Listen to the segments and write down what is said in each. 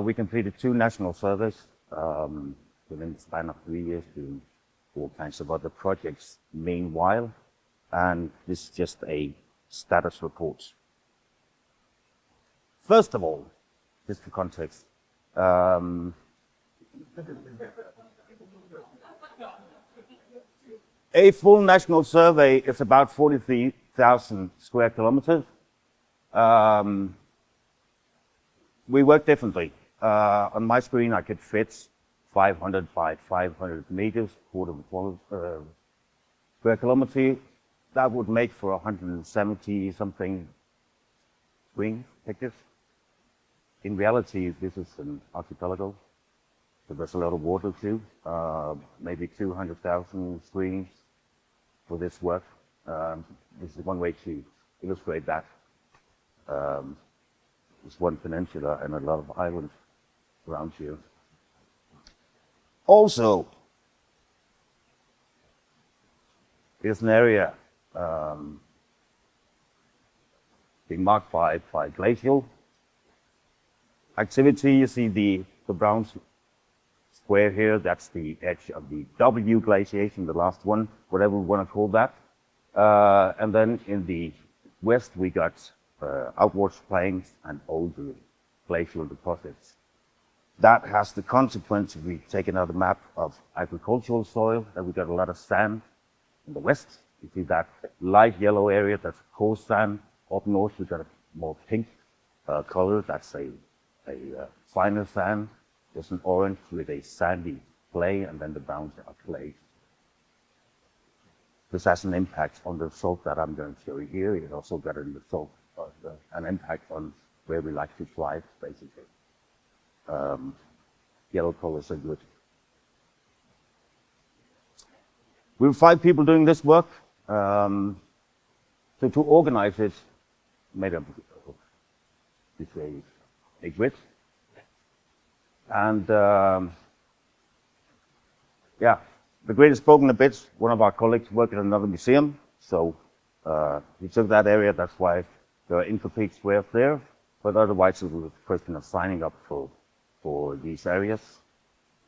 We completed 2 national surveys within the span of 3 years, doing all kinds of other projects meanwhile, and this is just a status report. First of all, just for context, a full national survey is about 43,000 square kilometers. We work differently. On my screen, I could fit 500 by 500 meters, quarter of a square kilometer. That would make for 170 something screen pictures. In reality, this is an archipelago, so there's a lot of water too. Maybe 200,000 screens for this work. This is one way to illustrate that. There's one peninsula and a lot of islands around here. Also, here's an area being marked by glacial activity. You see the brown square here, that's the edge of the W glaciation, the last one, whatever we want to call that. And then in the west, we got outwards plains and older glacial deposits. That has the consequence, if we take another map of agricultural soil, that we got a lot of sand in the west. You see that light yellow area, that's coarse sand. Up north, we got a more pink color, that's a finer sand. There's an orange with a sandy clay, and then the browns are clay. This has an impact on the salt that I'm going to show you here. It also got an impact on where we like to thrive, basically. Yellow colors are good. We were 5 people doing this work. So to organize it, made up this a grid. And yeah, the grid is broken a bit. One of our colleagues worked at another museum, so he took that area. That's why there are incomplete squares there. But otherwise, it was a question of signing up for these areas.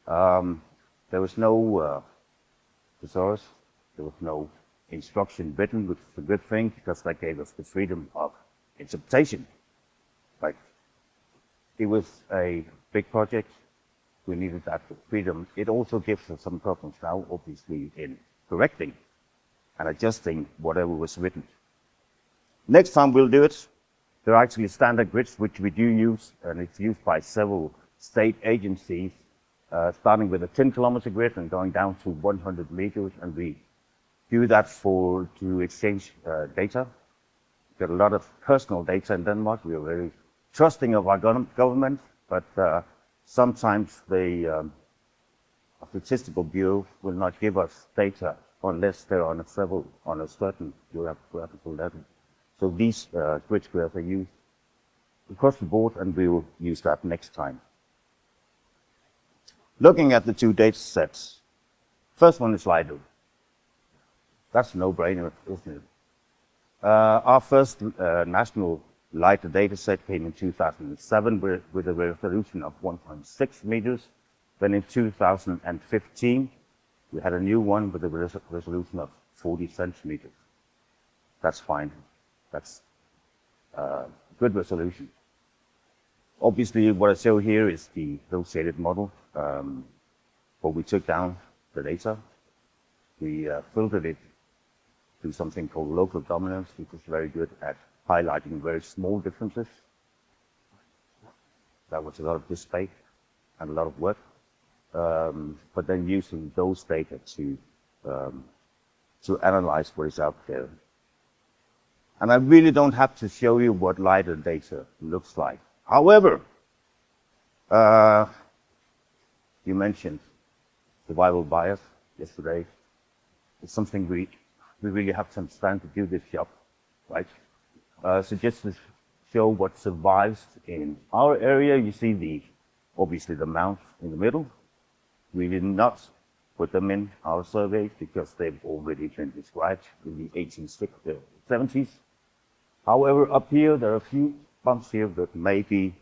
There was no thesaurus. There was no instruction written, which is a good thing because that gave us the freedom of interpretation. Like, it was a big project. We needed that freedom. It also gives us some problems now, obviously, in correcting and adjusting whatever was written. Next time we'll do it. There are actually standard grids which we do use, and it's used by several state agencies, starting with a 10-kilometer grid and going down to 100 meters, and we do that to exchange data. We've got a lot of personal data in Denmark. We are very trusting of our government, but sometimes the Statistical Bureau will not give us data unless they're on a certain geographical level. So these grid squares are used across the board, and we will use that next time. Looking at the 2 data sets, first one is LiDAR. That's a no-brainer, isn't it? Our first national LiDAR data set came in 2007 with a resolution of 1.6 meters. Then in 2015, we had a new one with a resolution of 40 centimeters. That's fine. That's good resolution. Obviously, what I show here is the associated model, but we took down the data. We filtered it to something called local dominance, which is very good at highlighting very small differences. That was a lot of display and a lot of work. But then using those data to analyze what is out there. And I really don't have to show you what LiDAR data looks like. However, you mentioned survival bias yesterday. It's something we really have to understand to do this job, right? So just to show what survives in our area, you see obviously the mounts in the middle. We did not put them in our surveys because they've already been described in the 1870s. However, up here, there are a few bumps here that may be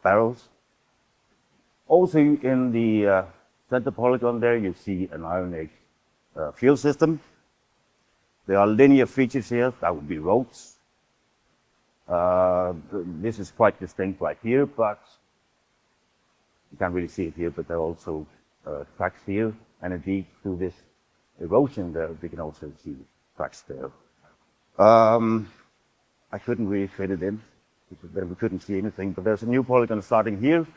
barrels. Also in the center polygon there, you see an Iron Age field system. There are linear features here, that would be roads. This is quite distinct right here, but you can't really see it here, but there are also tracks here, and indeed through this erosion there, we can also see tracks there. I couldn't really fit it in, because we couldn't see anything, but there's a new polygon starting here,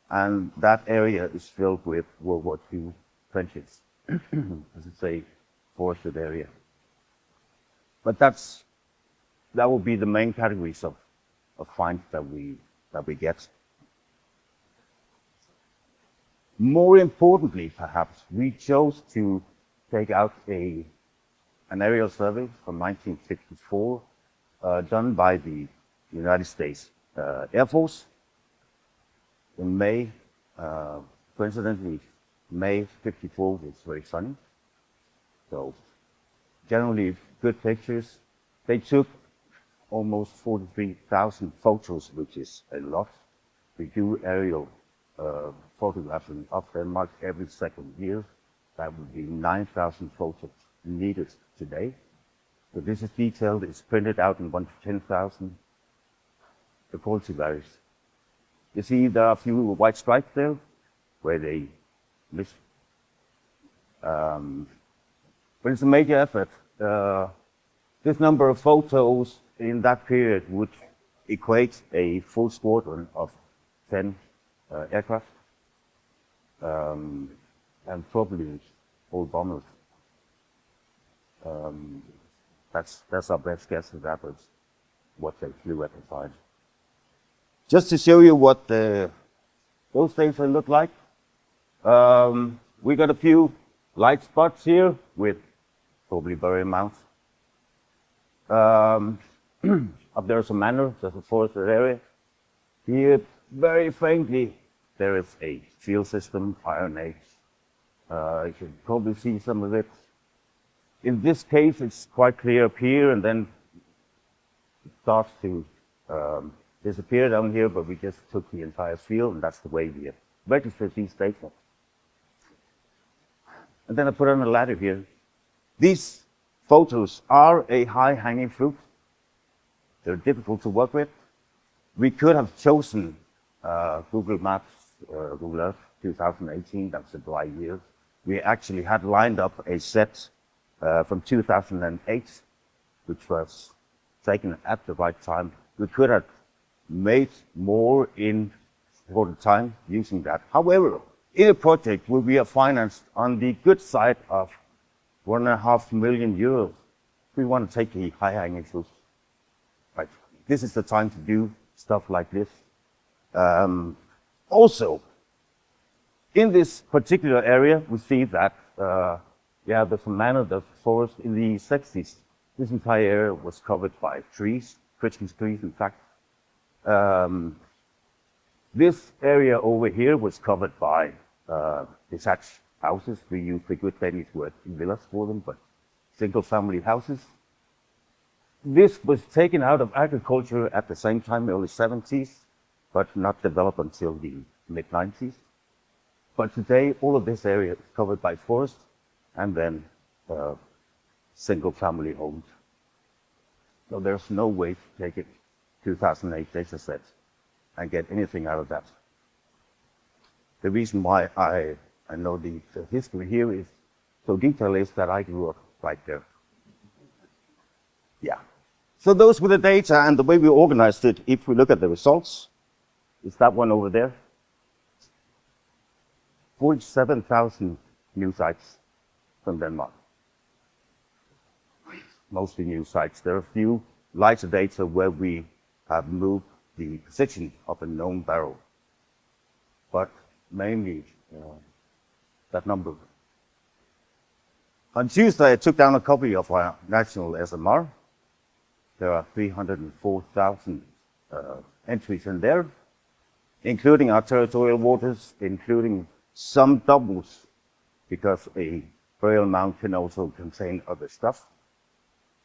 and that area is filled with World War II trenches. As it's a forested area. But that will be the main categories of finds that we get. More importantly, perhaps, we chose to take out an aerial survey from 1964, done by the United States Air Force in May. Coincidentally, May 54 was very sunny. So generally good pictures. They took almost 43,000 photos, which is a lot. We do aerial photographing of Denmark every second year. That would be 9,000 photos needed today. So this is detailed, it's printed out in 1 to 10,000. The quality varies. You see there are a few white stripes there where they miss. But it's a major effort. This number of photos in that period would equate a full squadron of 10 aircraft, and probably all bombers. That's our best guess of that was what they flew at the time. Just to show you what those things look like, we got a few light spots here with probably burial mounds. Up there's a manor, there's a forested area. Here, very faintly, there is a field system, Iron Age. You can probably see some of it. In this case, it's quite clear up here, and then it starts to disappear down here, but we just took the entire field, and that's the way we registered these data. And then I put on a ladder here. These photos are a high-hanging fruit. They're difficult to work with. We could have chosen Google Maps, Google Earth 2018, that's a dry year. We actually had lined up a set from 2008, which was taken at the right time. We could have made more in shorter time using that. However, in a project where we are financed on the good side of €1.5 million, we want to take the high-hanging fruit. Right. This is the time to do stuff like this. Also, in this particular area, we see that there's a manor, the forest in the 60s. This entire area was covered by trees, Christmas trees, in fact. This area over here was covered by detached houses. We use the good Danish word villas for them, but single-family houses. This was taken out of agriculture at the same time, early 70s, but not developed until the mid-90s. But today, all of this area is covered by forest and then single-family homes. So there's no way to take it 2008 data set and get anything out of that. The reason why I know the history here is so detailed is that I grew up right there. Yeah. So those were the data, and the way we organized it, if we look at the results, is that one over there. 47,000 new sites from Denmark. Mostly new sites. There are a few lighter data where we have moved the position of a known barrel, but mainly that number. On Tuesday, I took down a copy of our national SMR. There are 304,000 entries in there, including our territorial waters, including some doubles, because a burial mound can also contain other stuff.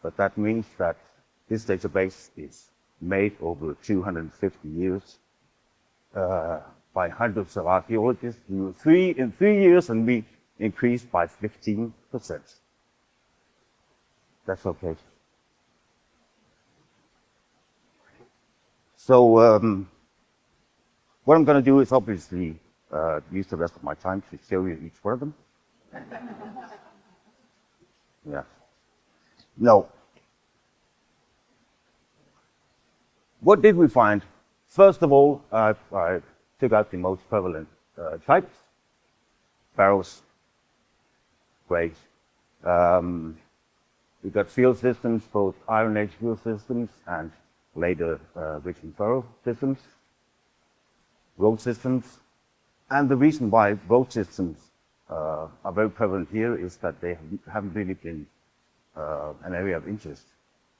But that means that this database is made over 250 years. by hundreds of archaeologists in 3 years, and we increased by 15%. That's okay. So what I'm going to do is obviously use the rest of my time to show you each one of them. Yeah. No. What did we find? First of all, I took out the most prevalent types: barrels, graves. We got field systems, both Iron Age field systems and later rich and furrow systems, road systems. And the reason why road systems are very prevalent here is that they haven't really been an area of interest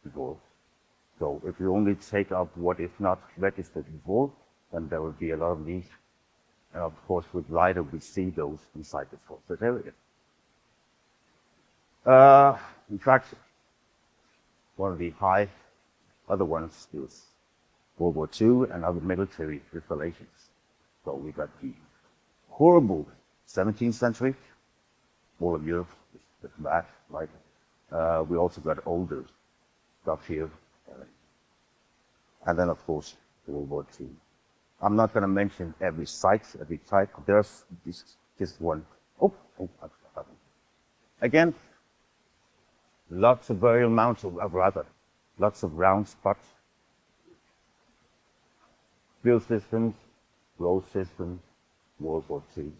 before. So if you only take up what is not registered before, then there will be a lot of need. And of course, with LiDAR, we see those inside the forested area. In fact, one of the other ones is World War II and other military installations. So we got the horrible 17th century, all of Europe is bad, right? We also got older stuff here. And then, of course, World War II. I'm not going to mention every site, every type. There's this one. Again, lots of burial mounds, or rather, lots of round spots. Field systems, road systems, World War II.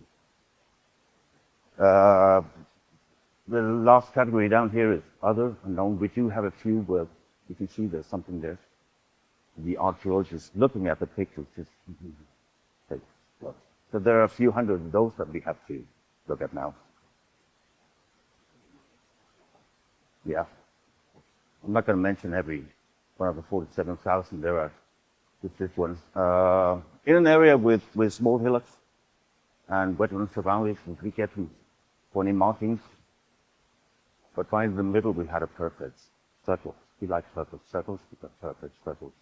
The last category down here is other unknown. We do have a few where you can see there's something there. The archaeologists looking at the pictures just take a look. So there are a few hundred of those that we have to look at now. Yeah. I'm not going to mention every one of the 47,000 there are. Just this one. In an area with small hillocks and wetlands around it, we get 20 markings. But right in the middle, we had a perfect circle. We like perfect circles because perfect circles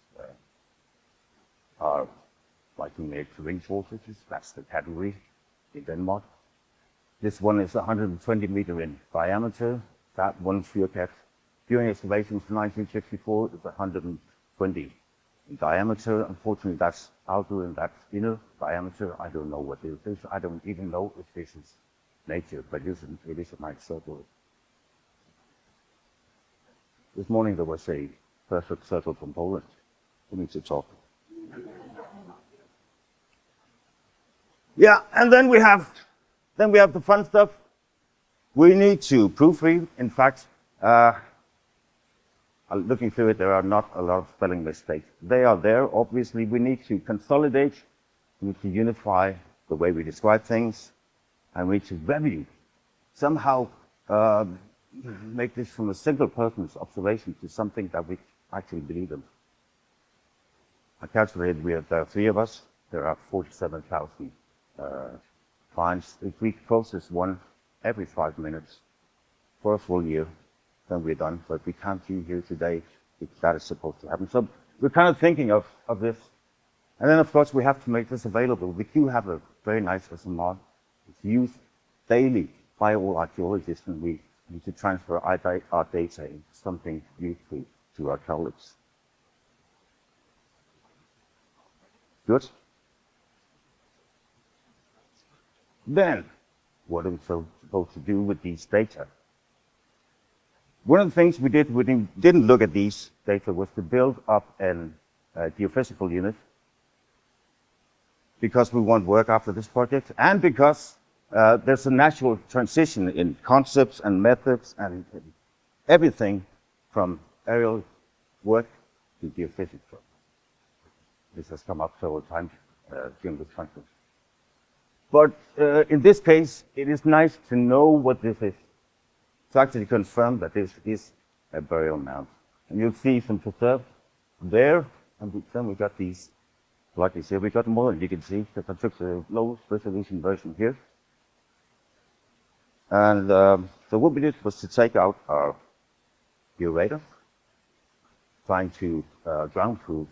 are like we made ring voltages. That's the category in Denmark. This one is 120 meters in diameter. That one Fyrkat during excavations in 1964 is 120 in diameter. Unfortunately, that's outer and that's inner diameter. I don't know what this is. I don't even know if this is nature, but it is a nice circle. This morning there was a perfect circle from Poland. We need to talk. Yeah, and then we have the fun stuff. We need to proofread. In fact, looking through it, there are not a lot of spelling mistakes. They are there, obviously. We need to consolidate. We need to unify the way we describe things. And we need to review. Somehow make this from a single person's observation to something that we actually believe in. I calculated we have 3 of us. There are 47,000 finds. If we process one every 5 minutes for a full year, then we're done. But we can't be here today if that is supposed to happen. So we're kind of thinking of this. And then, of course, we have to make this available. We do have a very nice SMR. It's used daily by all archaeologists, and we need to transfer our data into something useful to our colleagues. Good? Then, what are we supposed to do with these data? One of the things we didn't look at these data was to build up a geophysical unit, because we want work after this project, and because there's a natural transition in concepts and methods and everything from aerial work to geophysics work. This has come up several times during this conference. But in this case, it is nice to know what this is. To actually confirm that this is a burial mound. And you'll see some preserved there, and then we got these, like you see, we got more, and you can see that I took the low resolution version here. And so what we did was to take out our georadar, trying to ground proof.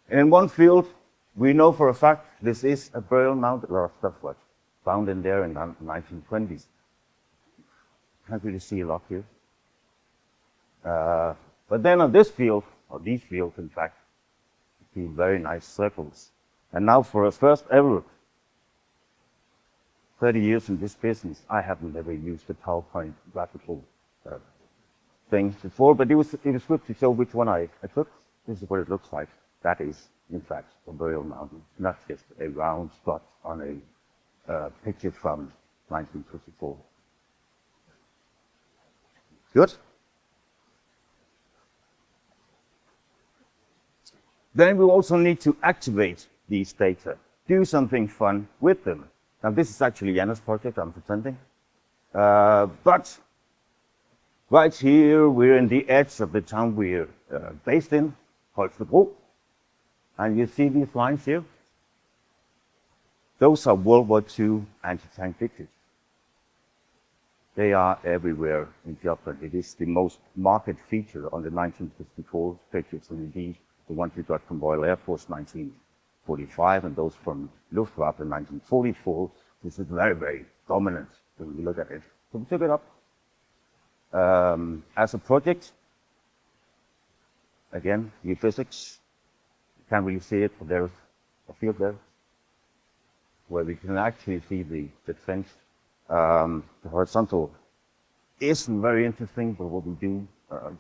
And in one field, We know for a fact this is a burial mound. A lot of stuff was found in there in the 1920s. Can't really see a lot here. But then on this field, or these fields in fact, you see very nice circles. And now for a first ever 30 years in this business, I haven't ever used a PowerPoint graphical thing before, but it was good to show which one I took. This is what it looks like. That is, in fact, a burial mound, not just a round spot on a picture from 1954. Good. Then we also need to activate these data, do something fun with them. Now, this is actually Janne's project I'm presenting. But right here, we're in the edge of the town we're based in, Ejstrud. And you see these lines here? Those are World War II anti-tank pictures. They are everywhere in Jutland. It is the most marked feature on the 1954 pictures, and indeed the ones we got from Royal Air Force 1945 and those from Luftwaffe in 1944. This is very, very dominant when you look at it. So we took it up as a project. Again, geophysics. You can't really see it, but there's a field there where we can actually see the trench. The horizontal isn't very interesting, but what we do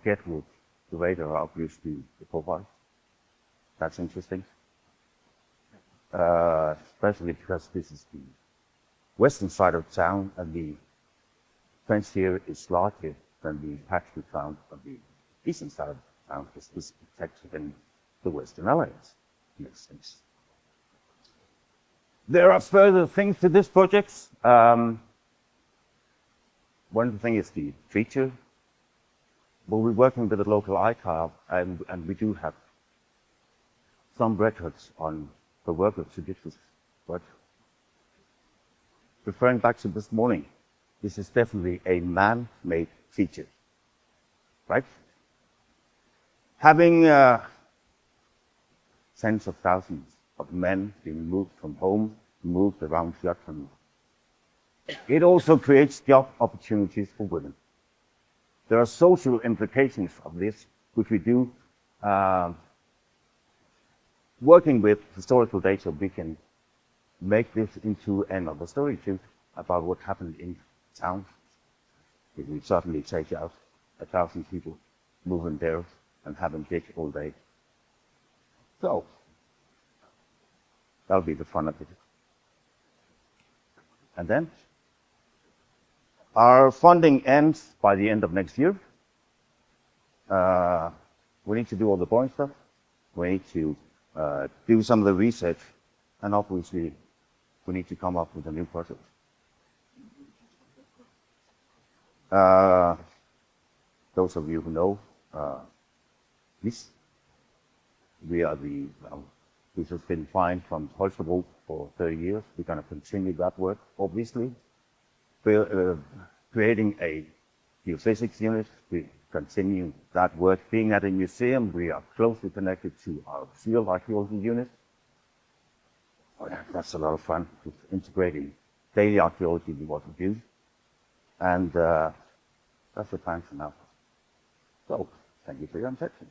get with the radar, obviously, the profile. That's interesting. Especially because this is the western side of town, and the trench here is larger than the patch we found on the eastern side of town, because this is protected in the Western Alliance. Makes sense. There are further things to this project. One thing is the feature. But we're working with a local archive, and we do have some records on the work of traditions. But referring back to this morning, this is definitely a man-made feature, right? Having tens of thousands of men being moved from home, moved around Jutland, it also creates job opportunities for women. There are social implications of this, which we do. Working with historical data, we can make this into another story too, about what happened in town. If we suddenly take out 1,000 people, move in there, and have them dig all day. So, that'll be the fun of it. And then, our funding ends by the end of next year. We need to do all the boring stuff. We need to do some of the research, and obviously, we need to come up with a new project. Those of you who know this, we have been flying from Ejstrud for 30 years. We're going to continue that work, obviously. We're creating a geophysics unit. We continue that work. Being at a museum, we are closely connected to our Aerial Archaeology unit. Oh, yeah, that's a lot of fun, with integrating daily archaeology with what we do. And that's the plan for now. So, thank you for your attention.